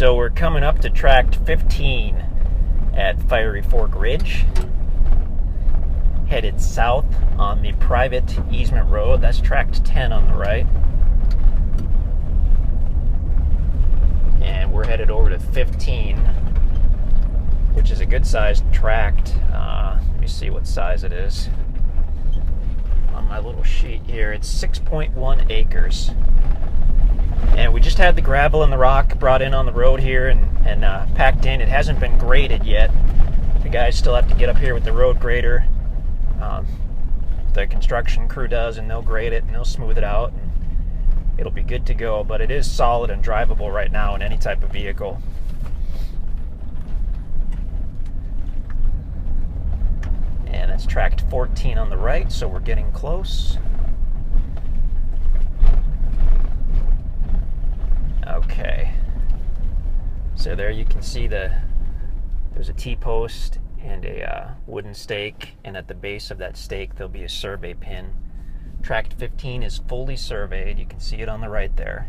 So we're coming up to tract 15 at Fiery Fork Ridge. Headed south on the private easement road. That's tract 10 on the right. And we're headed over to 15, which is a good sized tract. Let me see what size it is. On my little sheet here, it's 6.1 acres. And we just had the gravel and the rock brought in on the road here and packed in. It hasn't been graded yet. The guys still have to get up here with the road grader. The construction crew does, and they'll grade it and they'll smooth it out, and it'll be good to go. But it is solid and drivable right now in any type of vehicle. And that's tract 14 on the right, so we're getting close. Okay, so there you can see there's a T-post and a wooden stake, and at the base of that stake there'll be a survey pin. Tract 15 is fully surveyed. You can see it on the right there.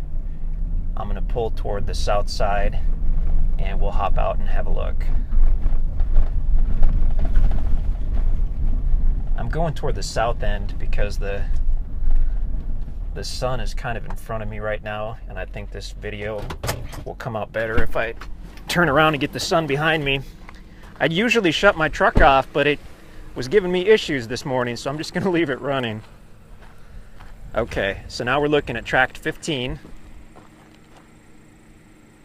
I'm going to pull toward the south side and we'll hop out and have a look. I'm going toward the south end because the sun is kind of in front of me right now, and I think this video will come out better if I turn around and get the sun behind me. I'd usually shut my truck off, but it was giving me issues this morning, so I'm just going to leave it running. Okay, so now we're looking at tract 15.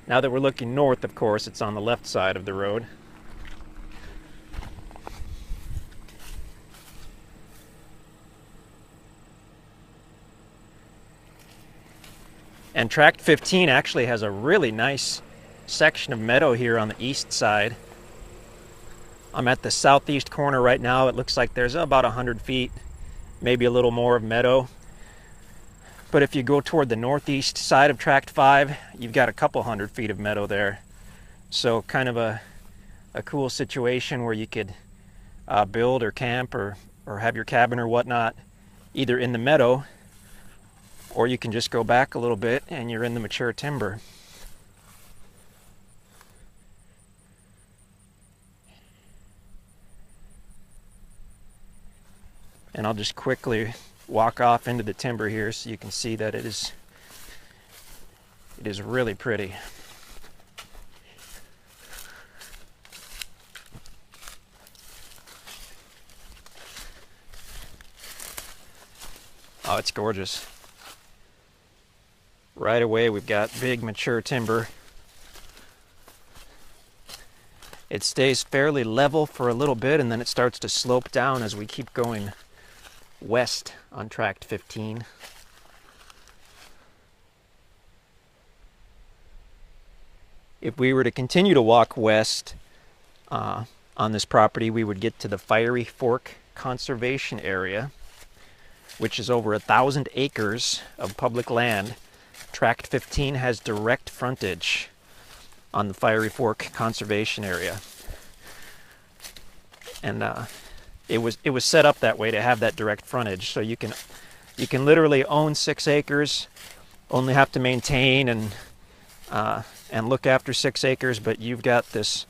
Now that we're looking north, of course, it's on the left side of the road. And tract 15 actually has a really nice section of meadow here on the east side. I'm at the southeast corner right now. It looks like there's about 100 feet, maybe a little more of meadow. But if you go toward the northeast side of tract 5, you've got a couple 100 feet of meadow there. So kind of a cool situation where you could build or camp or have your cabin or whatnot either in the meadow, or you can just go back a little bit and you're in the mature timber. And I'll just quickly walk off into the timber here so you can see that it is really pretty. Oh, it's gorgeous. Right away we've got big mature timber. It stays fairly level for a little bit, and then it starts to slope down as we keep going west on tract 15. If we were to continue to walk west on this property, we would get to the Fiery Fork Conservation Area, which is over 1,000 acres of public land. Tract 15 has direct frontage on the Fiery Fork Conservation Area. And it was set up that way to have that direct frontage, so you can literally own 6 acres, only have to maintain and look after 6 acres, but you've got this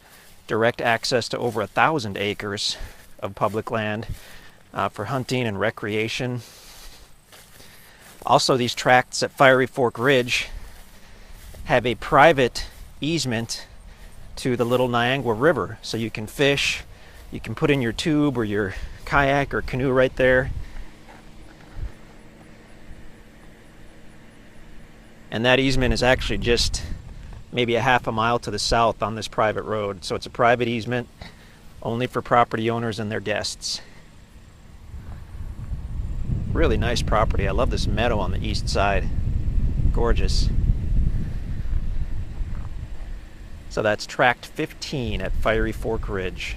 direct access to over 1,000 acres of public land for hunting and recreation. Also, these tracts at Fiery Fork Ridge have a private easement to the Little Niangua River, so you can fish. You can put in your tube or your kayak or canoe right there. And that easement is actually just maybe a half a mile to the south on this private road. So it's a private easement only for property owners and their guests. Really nice property. I love this meadow on the east side. Gorgeous. So that's tract 15 at Fiery Fork Ridge.